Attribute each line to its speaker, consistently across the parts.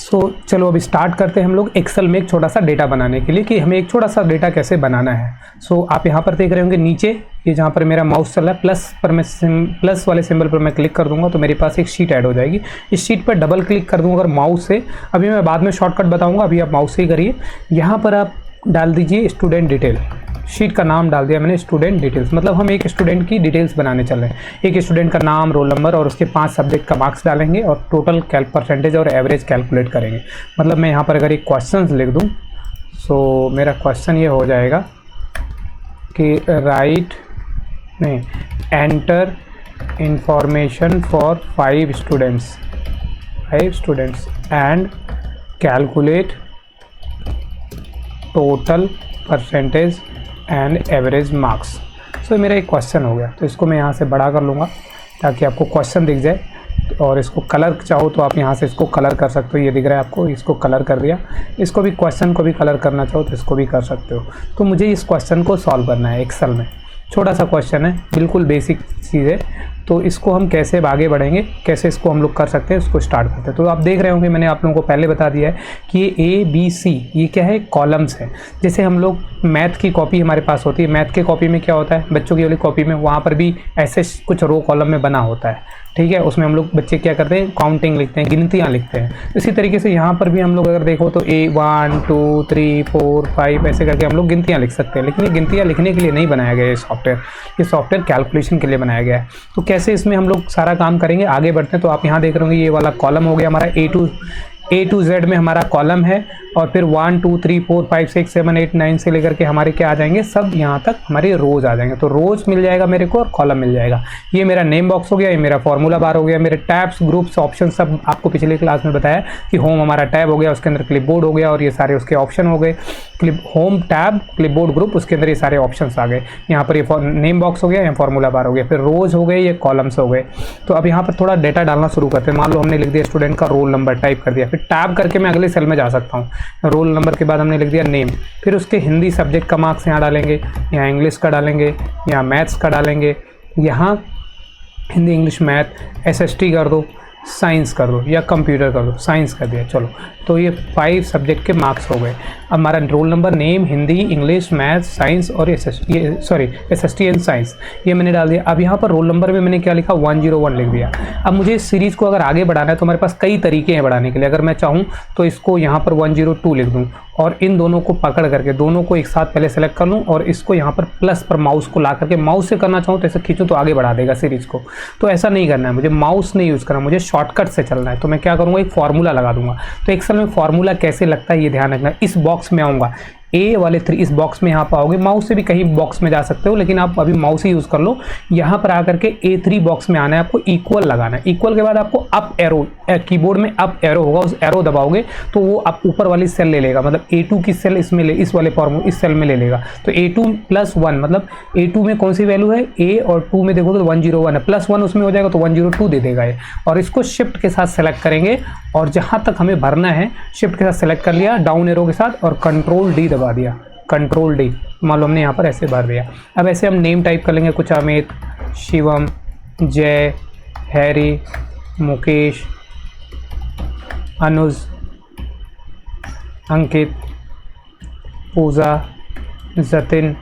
Speaker 1: चलो अभी स्टार्ट करते हैं हम लोग एक्सेल में एक छोटा सा डेटा बनाने के लिए कि हमें एक छोटा सा डेटा कैसे बनाना है। आप यहाँ पर देख रहे होंगे नीचे ये जहाँ पर मेरा माउस चल रहा है प्लस पर मैं प्लस वाले सिंबल पर मैं क्लिक कर दूंगा तो मेरे पास एक शीट ऐड हो जाएगी। इस शीट पर डबल क्लिक कर दूंगा अगर माउस से, अभी मैं बाद में शॉर्टकट बताऊँगा, अभी आप माउस से ही करिए। यहाँ पर आप डाल दीजिए स्टूडेंट डिटेल, शीट का नाम डाल दिया मैंने स्टूडेंट डिटेल्स, मतलब हम एक स्टूडेंट की डिटेल्स बनाने चल रहे हैं। एक स्टूडेंट का नाम, रोल नंबर और उसके 5 सब्जेक्ट का मार्क्स डालेंगे और टोटल परसेंटेज और एवरेज कैलकुलेट करेंगे। मतलब मैं यहाँ पर अगर एक क्वेश्चन लिख दूँ तो मेरा क्वेश्चन ये हो जाएगा कि enter information for 5 students and calculate total percentage and average marks. मेरा एक क्वेश्चन हो गया, तो इसको मैं यहाँ से बड़ा कर लूँगा ताकि आपको क्वेश्चन दिख जाए। और इसको कलर चाहो तो आप यहाँ से इसको कलर कर सकते हो, ये दिख रहा है आपको, इसको कलर कर दिया। इसको भी क्वेश्चन को भी कलर करना चाहो तो इसको भी कर सकते हो। तो मुझे इस क्वेश्चन को सॉल्व करना है एक्सेल में, छोटा सा क्वेश्चन है, बिल्कुल बेसिक चीज़ है। तो इसको हम कैसे आगे बढ़ेंगे, कैसे इसको हम लोग कर सकते हैं, उसको स्टार्ट करते हैं। तो आप देख रहे होंगे मैंने आप लोगों को पहले बता दिया है कि ये ABC ये क्या है, कॉलम्स है। जैसे हम लोग मैथ की कॉपी हमारे पास होती है, मैथ के कॉपी में क्या होता है, बच्चों की वाली कॉपी में वहाँ पर भी ऐसे कुछ रो कॉलम में बना होता है, ठीक है। उसमें हम लोग बच्चे क्या करते हैं, काउंटिंग लिखते हैं, गिनतियाँ लिखते हैं। इसी तरीके से यहाँ पर भी हम लोग अगर देखो तो 1 2 3 4 5 ऐसे करके हम लोग गिनतियाँ लिख सकते हैं। लेकिन ये गिनतियाँ लिखने के लिए नहीं बनाया गया ये सॉफ्टवेयर कैलकुलेशन के लिए बनाया गया है। तो कैसे इसमें हम लोग सारा काम करेंगे, आगे बढ़ते हैं। तो आप यहाँ देख रहे होंगे ये वाला कॉलम हो गया हमारा A to Z में हमारा कॉलम है, और फिर 1 2 3 4 5 6 7 8 9 से लेकर के हमारे क्या आ जाएंगे, सब यहाँ तक हमारे रोज आ जाएंगे। तो रोज मिल जाएगा मेरे को और कॉलम मिल जाएगा। ये मेरा नेम बॉक्स हो गया, ये मेरा फॉर्मूला बार हो गया, मेरे टैब्स, ग्रुप्स, ऑप्शन सब आपको पिछले क्लास में बताया कि होम हमारा टैब हो गया, उसके अंदर क्लिपबोर्ड हो गया और ये सारे उसके ऑप्शन हो गए। होम टैब क्लिपबोर्ड ग्रुप, उसके अंदर ये सारे ऑप्शन आ गए। यहाँ पर ये नेम बॉक्स हो गया, यहाँ फॉर्मूला बार हो गया, फिर रोज हो गए, ये कॉलम्स हो गए। तो अब यहाँ पर थोड़ा डेटा डालना शुरू करते हैं। मान लो हमने लिख दिया स्टूडेंट का रोल नंबर, टाइप कर दिया, फिर टैब करके मैं अगले सेल में जा सकता हूँ। रोल नंबर के बाद हमने लिख दिया नेम, फिर उसके हिंदी सब्जेक्ट का मार्क्स यहाँ डालेंगे, यहाँ इंग्लिश का डालेंगे, यहाँ मैथ्स का डालेंगे, यहाँ हिंदी इंग्लिश मैथ, SST कर दो, साइंस कर दो या कंप्यूटर कर दो, साइंस कर दिया। चलो तो ये 5 सब्जेक्ट के मार्क्स हो गए। अब हमारा roll number, name, Hindi, English, math, science और SST एंड साइंस ये मैंने डाल दिया। अब यहाँ पर रोल नंबर में मैंने क्या लिखा, 101 लिख दिया। अब मुझे इस सीरीज़ को अगर आगे बढ़ाना है तो हमारे पास कई तरीके हैं बढ़ाने के लिए। अगर मैं चाहूँ तो इसको यहाँ पर 102 लिख दूँ और इन दोनों को पकड़ करके दोनों को एक साथ पहले सेलेक्ट कर लूँ और इसको यहाँ पर प्लस पर माउस को ला करके, माउस से करना चाहूँ तो ऐसे खींचूँ तो आगे बढ़ा देगा सीरीज़ को। तो ऐसा नहीं करना है मुझे, माउस नहीं यूज़ करना, मुझे शॉर्टकट से चलना है। तो मैं क्या करूँगा, एक फार्मूला लगा दूंगा। तो एक्सेल में फार्मूला कैसे लगता है ये ध्यान रखना। इस बॉक्स में आऊँगा, A वाले 3 इस बॉक्स में यहाँ पर आओगे, माउस से भी कहीं बॉक्स में जा सकते हो लेकिन आप अभी माउस ही यूज़ कर लो। यहाँ पर आकर के A3 बॉक्स में आना है, आपको इक्वल लगाना है। इक्वल के बाद आपको अप एरो, कीबोर्ड में अप एरो होगा, उस एरो दबाओगे तो वो आप ऊपर वाली सेल ले लेगा, मतलब A2 की सेल इसमें इस वाले फॉर्मूला इस सेल में ले लेगा। तो A2+1 मतलब A2 में कौन सी वैल्यू है, A और 2 में देखो तो 101 है, +1 उसमें हो जाएगा तो 102 दे देगा ये। और इसको शिफ्ट के साथ सेलेक्ट करेंगे और जहाँ तक हमें भरना है शिफ्ट के साथ सेलेक्ट कर लिया, डाउन एरो के साथ, और Ctrl+D दबा दिया, Ctrl+D। मान लो हमने यहाँ पर ऐसे भर दिया। अब ऐसे हम नेम टाइप कर लेंगे, कुछ अमित, शिवम, जय, हैरी, मुकेश, अनुज, अंकित, पूजा, जतिन,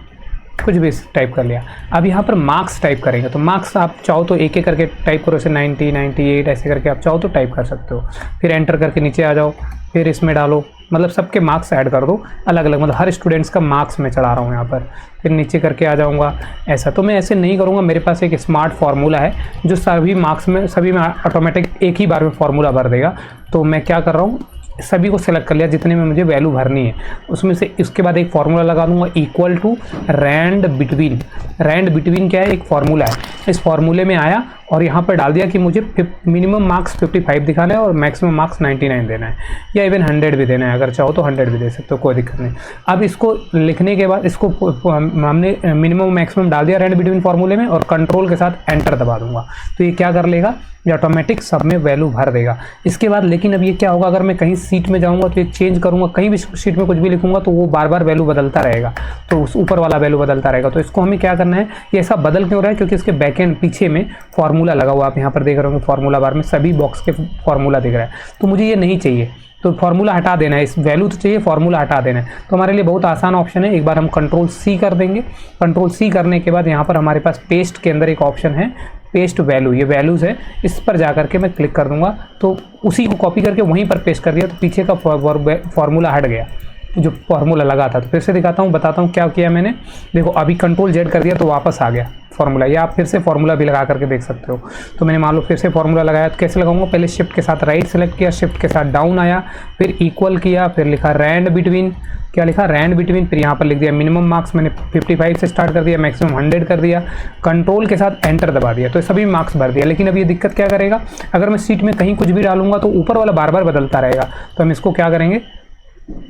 Speaker 1: कुछ भी टाइप कर लिया। अब यहाँ पर मार्क्स टाइप करेंगे। तो मार्क्स आप चाहो तो एक एक करके टाइप करो, जैसे 90 98 ऐसे करके आप चाहो तो टाइप कर सकते हो। फिर एंटर करके नीचे आ जाओ, फिर इसमें डालो, मतलब सबके मार्क्स ऐड कर दो अलग अलग, मतलब हर स्टूडेंट्स का मार्क्स मैं चढ़ा रहा हूँ यहाँ पर। फिर नीचे करके आ जाऊँगा ऐसा। तो मैं ऐसे नहीं करूँगा, मेरे पास एक स्मार्ट फार्मूला है जो सभी मार्क्स में सभी में ऑटोमेटिक एक ही बार में फार्मूला भर देगा। तो मैं क्या कर रहा हूँ, सभी को सेलेक्ट कर लिया जितने में मुझे वैल्यू भरनी है उसमें से। इसके बाद एक फार्मूला लगा दूंगा, equal to rand between. Rand between क्या है, एक फार्मूला है। इस फार्मूले में आया और यहाँ पर डाल दिया कि मुझे मिनिमम मार्क्स 55 दिखाना है और मैक्सिमम मार्क्स 99 देना है, या इवन 100 भी देना है, अगर चाहो तो 100 भी दे सकते हो, कोई दिक्कत नहीं। अब इसको लिखने के बाद इसको हमने मिनिमम मैक्सिमम डाल दिया रैंड बिटवीन फार्मूले में, और कंट्रोल के साथ एंटर दबा दूंगा। तो ये क्या कर लेगा, ये ऑटोमेटिक सब में वैल्यू भर देगा। इसके बाद लेकिन अब ये क्या होगा, अगर मैं कहीं सीट में जाऊँगा तो ये चेंज करूँगा, कहीं भी सीट में कुछ भी लिखूँगा तो वो बार बार वैल्यू बदलता रहेगा, तो उस ऊपर वाला वैल्यू बदलता रहेगा। तो इसको हमें क्या करना है, ये ऐसा बदल क्यों रहा है, क्योंकि इसके बैकएंड पीछे में फार्मूला फार्मूला लगा हुआ, आप यहाँ पर देख रहे होंगे फार्मूला बार में सभी बॉक्स के फार्मूला दिख रहा है, तो मुझे ये नहीं चाहिए, तो फार्मूला हटा देना है, इस वैल्यू तो चाहिए, फार्मूला हटा देना है। तो हमारे लिए बहुत आसान ऑप्शन है, एक बार हम कंट्रोल सी कर देंगे। कंट्रोल सी करने के बाद यहाँ पर हमारे पास पेस्ट के अंदर एक ऑप्शन है पेस्ट वैल्यू, ये वैल्यूज़ है, इस पर जा करके मैं क्लिक कर दूंगा तो उसी को कॉपी करके वहीं पर पेस्ट कर दिया, तो पीछे का फार्मूला हट गया जो फार्मूला लगा था। तो फिर से दिखाता हूँ, बताता हूँ क्या किया मैंने। देखो अभी कंट्रोल जेड कर दिया तो वापस आ गया फार्मूला, या आप फिर से फार्मूला भी लगा करके देख सकते हो। तो मैंने मान लो फिर से फार्मूला लगाया, तो कैसे लगाऊंगा, पहले शिफ्ट के साथ राइट सेलेक्ट किया, शिफ्ट के साथ डाउन आया, फिर इक्वल किया, फिर लिखा रैंड बिटवीन, क्या लिखा रैंड बिटवीन, फिर यहाँ पर लिख दिया मिनिमम मार्क्स मैंने 55 से स्टार्ट कर दिया, मैक्सिमम 100 कर दिया, कंट्रोल के साथ एंटर दबा दिया, तो सभी मार्क्स भर दिया। लेकिन अब ये दिक्कत क्या करेगा, अगर मैं सीट में कहीं कुछ भी डालूंगा तो ऊपर वाला बार बार बदलता रहेगा। तो हम इसको क्या करेंगे,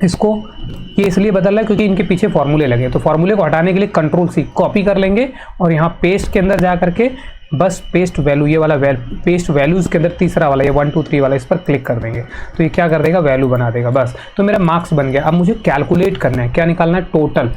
Speaker 1: इसको ये इसलिए बदल रहा है क्योंकि इनके पीछे फार्मूले लगे, तो फार्मूले को हटाने के लिए कंट्रोल सी कॉपी कर लेंगे और यहाँ पेस्ट के अंदर जा करके बस पेस्ट वैल्यू, ये वाला पेस्ट वैल्यूज़ के अंदर तीसरा वाला, ये 1 2 3 वाला, इस पर क्लिक कर देंगे तो ये क्या कर देगा, वैल्यू बना देगा बस। तो मेरा मार्क्स बन गया। अब मुझे कैलकुलेट करना है, क्या निकालना है, टोटल।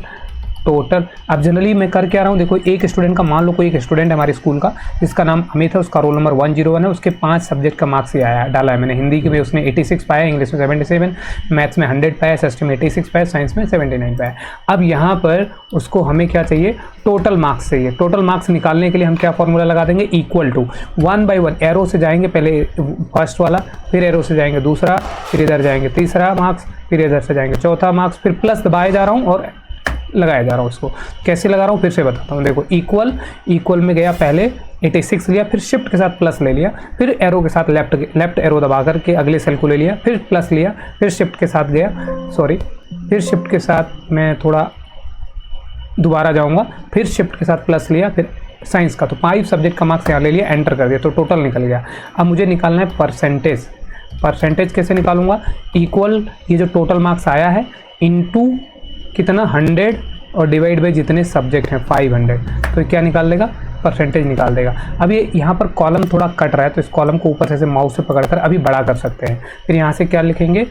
Speaker 1: अब जनरली मैं कर क्या रहा हूँ, देखो एक स्टूडेंट का, मान लो कोई एक स्टूडेंट है हमारे स्कूल का जिसका नाम अमित है, उसका रोल नंबर 101 है, उसके 5 सब्जेक्ट का मार्क्स ये आया डाला है मैंने। हिंदी के में उसने 86 पाया, इंग्लिश में 77, मैथ्स में 100 पाया, एसएसटी में 86 पाया, साइंस में 79 पाया। अब यहाँ पर उसको हमें क्या चाहिए, टोटल मार्क्स चाहिए। टोटल मार्क्स निकालने के लिए हम क्या फॉर्मूला लगा देंगे, इक्वल टू 1 बाई 1 एरो से जाएंगे, पहले फर्स्ट वाला, फिर एरो से जाएंगे दूसरा, फिर इधर जाएंगे तीसरा मार्क्स, फिर इधर से जाएंगे चौथा मार्क्स, फिर प्लस दबाए जा रहा हूँ और लगाया जा रहा हूँ। उसको कैसे लगा रहा हूँ फिर से बताता हूँ। देखो इक्वल में गया, पहले 86 लिया, फिर शिफ्ट के साथ प्लस ले लिया, फिर एरो के साथ लेफ्ट एरो दबा करके अगले सेल को ले लिया, फिर प्लस लिया, फिर शिफ्ट के साथ गया, फिर शिफ्ट के साथ मैं थोड़ा दोबारा जाऊँगा, फिर शिफ्ट के साथ प्लस लिया, फिर साइंस का, तो 5 सब्जेक्ट का मार्क्स यहाँ ले लिया, एंटर कर दिया तो टोटल निकल गया। अब मुझे निकालना है परसेंटेज कैसे निकालूंगा, इक्वल ये जो टोटल मार्क्स आया है इनटू कितना 100 और डिवाइड बाई जितने सब्जेक्ट हैं 500, तो क्या निकाल देगा, परसेंटेज निकाल देगा। अब ये यहाँ पर कॉलम थोड़ा कट रहा है तो इस कॉलम को ऊपर से माउस से पकड़कर अभी बड़ा कर सकते हैं। फिर यहाँ से क्या लिखेंगे,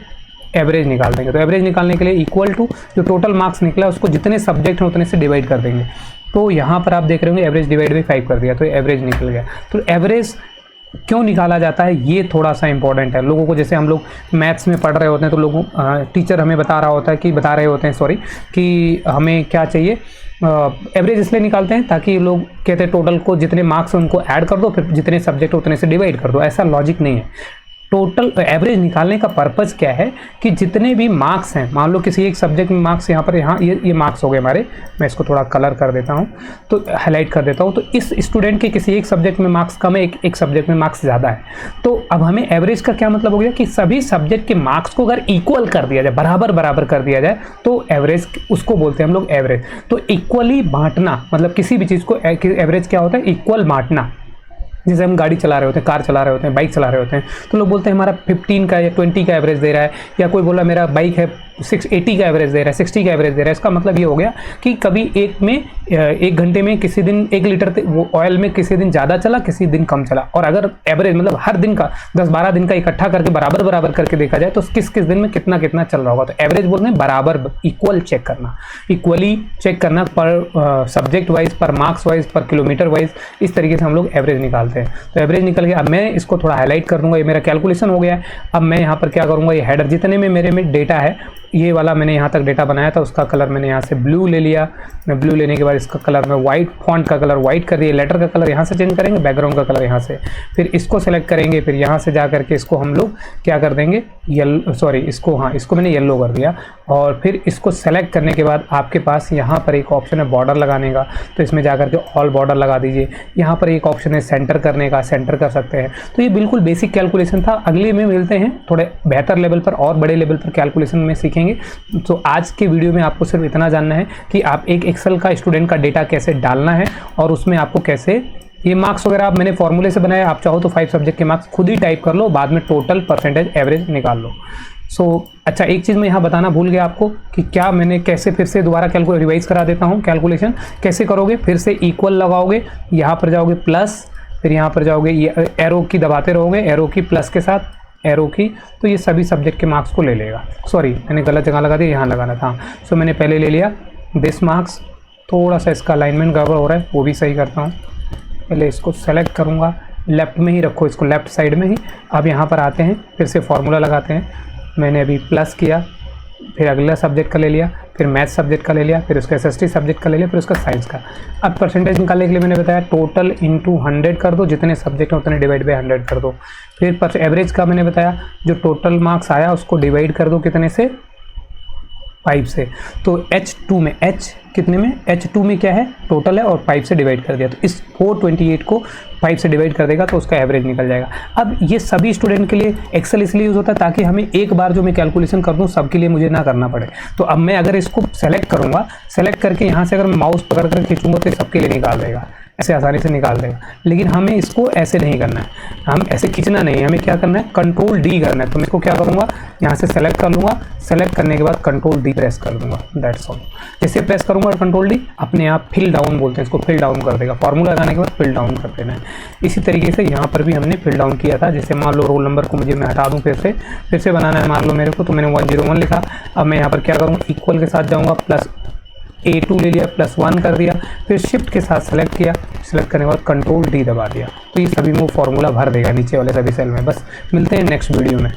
Speaker 1: एवरेज निकाल देंगे। तो एवरेज निकालने के लिए इक्वल टू जो टोटल मार्क्स निकला उसको जितने सब्जेक्ट हैं उतने से डिवाइड कर देंगे। तो यहाँ पर आप देख रहे होंगे एवरेज डिवाइड बाई 5 कर दिया तो एवरेज निकल गया। तो एवरेज क्यों निकाला जाता है ये थोड़ा सा इंपॉर्टेंट है लोगों को। जैसे हम लोग मैथ्स में पढ़ रहे होते हैं तो लोगों टीचर हमें बता रहे होते हैं कि हमें क्या चाहिए, एवरेज इसलिए निकालते हैं ताकि लोग कहते हैं टोटल को जितने मार्क्स उनको ऐड कर दो, फिर जितने सब्जेक्ट उतने से डिवाइड कर दो। ऐसा लॉजिक नहीं है। टोटल एवरेज निकालने का पर्पज़ क्या है कि जितने भी मार्क्स हैं, मान लो किसी एक सब्जेक्ट में मार्क्स यहाँ ये मार्क्स हो गए हमारे, मैं इसको थोड़ा कलर कर देता हूँ तो हाईलाइट कर देता हूँ। तो इस स्टूडेंट के किसी एक सब्जेक्ट में मार्क्स कम है, एक सब्जेक्ट में मार्क्स ज़्यादा है। तो अब हमें एवरेज का क्या मतलब हो गया कि सभी सब्जेक्ट के मार्क्स को अगर इक्वल कर दिया जाए, बराबर कर दिया जाए तो एवरेज, उसको बोलते हैं हम लोग एवरेज। तो इक्वली बांटना मतलब किसी भी चीज़ को एवरेज क्या होता है, इक्वल बांटना। जैसे हम गाड़ी चला रहे होते हैं, कार चला रहे होते हैं, बाइक चला रहे होते हैं, तो लोग बोलते हैं हमारा 15 का या 20 का एवरेज दे रहा है, या कोई बोला मेरा बाइक है 80 का एवरेज दे रहा है, 60 का एवरेज दे रहा है। इसका मतलब ये हो गया कि कभी एक घंटे में किसी दिन 1 लीटर वो ऑयल में किसी दिन ज़्यादा चला, किसी दिन कम चला। और अगर एवरेज मतलब हर दिन का 10-12 दिन का इकट्ठा करके बराबर करके देखा जाए तो किस दिन में कितना चल रहा होगा। तो एवरेज बोलते हैं बराबर, इक्वल चेक करना, इक्वली चेक करना पर सब्जेक्ट वाइज, पर मार्क्स वाइज, पर किलोमीटर वाइज, इस तरीके से हम लोग एवरेज निकालते हैं। तो एवरेज निकल गया। अब मैं इसको थोड़ा हाईलाइट कर दूंगा, ये मेरा कैलकुलेशन हो गया है। अब मैं यहाँ पर क्या करूँगा, ये हेडर जितने में मेरे में डेटा है, ये वाला मैंने यहाँ तक डेटा बनाया था, उसका कलर मैंने यहाँ से ब्लू ले लिया। मैं ब्लू लेने के बाद इसका कलर मैं वाइट, फॉन्ट का कलर वाइट कर दिया, लेटर का कलर यहाँ से चेंज करेंगे, बैकग्राउंड का कलर यहाँ से, फिर इसको सेलेक्ट करेंगे, फिर यहाँ से जा करके इसको हम लोग क्या कर देंगे, इसको मैंने येलो कर दिया। और फिर इसको सेलेक्ट करने के बाद आपके पास यहाँ पर एक ऑप्शन है बॉर्डर लगाने का, तो इसमें जा करके ऑल बॉर्डर लगा दीजिए। यहाँ पर एक ऑप्शन है सेंटर करने का, सेंटर कर सकते हैं। तो ये बिल्कुल बेसिक कैलकुलेशन था। अगले में मिलते हैं थोड़े बेहतर लेवल पर और बड़े लेवल पर कैलकुलेशन में सीखेंगे। तो आज के वीडियो में आपको सिर्फ इतना जानना है कि आप एक एक्सेल का स्टूडेंट का डेटा कैसे डालना है और उसमें आपको कैसे ये मार्क्स वगैरह आप मैंने फॉर्मूले से बनाया, आप चाहो तो 5 सब्जेक्ट के मार्क्स खुद ही टाइप कर लो, बाद में टोटल परसेंटेज एवरेज निकाल लो। अच्छा, एक चीज़ मैं यहाँ बताना भूल गया आपको कि क्या मैंने कैसे फिर से दोबारा रिवाइज करा देता हूँ। कैलकुलेशन कैसे करोगे, फिर से इक्वल लगाओगे, यहाँ पर जाओगे प्लस, फिर यहाँ पर जाओगे, ये एरो की दबाते रहोगे, एरो की प्लस के साथ एरो की, तो ये सभी सब्जेक्ट के मार्क्स को ले लेगा। सॉरी, मैंने गलत जगह लगा दिया, यहाँ लगाना था। सो मैंने पहले ले लिया दिस मार्क्स, थोड़ा सा इसका अलाइनमेंट गड़बड़ हो रहा है, वो भी सही करता हूँ। पहले इसको सेलेक्ट करूँगा, लेफ्ट में ही रखो, इसको लेफ्ट साइड में ही। अब यहाँ पर आते हैं, फिर से फार्मूला लगाते हैं। मैंने अभी प्लस किया, फिर अगला सब्जेक्ट का ले लिया, फिर मैथ सब्जेक्ट का ले लिया, फिर उसका एसएसटी सब्जेक्ट का ले लिया, फिर उसका साइंस का। अब परसेंटेज निकालने के लिए मैंने बताया टोटल इंटू 100 कर दो, जितने सब्जेक्ट हैं उतने डिवाइड बाई 100 कर दो। फिर एवरेज का मैंने बताया जो टोटल मार्क्स आया उसको डिवाइड कर दो कितने से, 5 से। तो H2 में, H कितने में, H2 में क्या है, टोटल है और 5 से डिवाइड कर दिया, तो इस 428 को 5 से डिवाइड कर देगा तो उसका एवरेज निकल जाएगा। अब ये सभी स्टूडेंट के लिए एक्सेल इसलिए यूज़ होता है ताकि हमें एक बार जो मैं कैलकुलेशन कर दूँ सबके लिए मुझे ना करना पड़े। तो अब मैं अगर इसको सेलेक्ट करूँगा, सेलेक्ट करके यहाँ से अगर मैं माउस पकड़ कर खींचूंगा तो सबके लिए निकाल देगा, ऐसे आसानी से निकाल देगा। लेकिन हमें इसको ऐसे नहीं करना है, हम ऐसे खींचना नहीं है, हमें क्या करना है, कंट्रोल डी करना है। तो मैं इसको क्या करूँगा, यहाँ से सेलेक्ट कर लूँगा, सेलेक्ट करने के बाद कंट्रोल डी प्रेस कर दूँगा, दैट्स ऑल। जैसे प्रेस करूँगा कंट्रोल डी, अपने आप फिल डाउन बोलते हैं इसको, फिल डाउन कर देगा। फार्मूला लगाने के बाद फिल डाउन कर देना है। इसी तरीके से यहाँ पर भी हमने फिल डाउन किया था। जैसे मान लो रोल नंबर को मुझे मैं हटा दूँ, फिर से बनाना है मान लो मेरे को, तो मैंने 101 लिखा। अब मैं यहाँ पर क्या करूँगा, इक्वल के साथ जाऊँगा, प्लस A2 ले लिया, +1 कर दिया, फिर शिफ्ट के साथ सेलेक्ट किया, सेलेक्ट करने के बाद कंट्रोल डी दबा दिया। तो ये सभी वो फार्मूला भर देगा नीचे वाले सभी सेल में। बस मिलते हैं नेक्स्ट वीडियो में।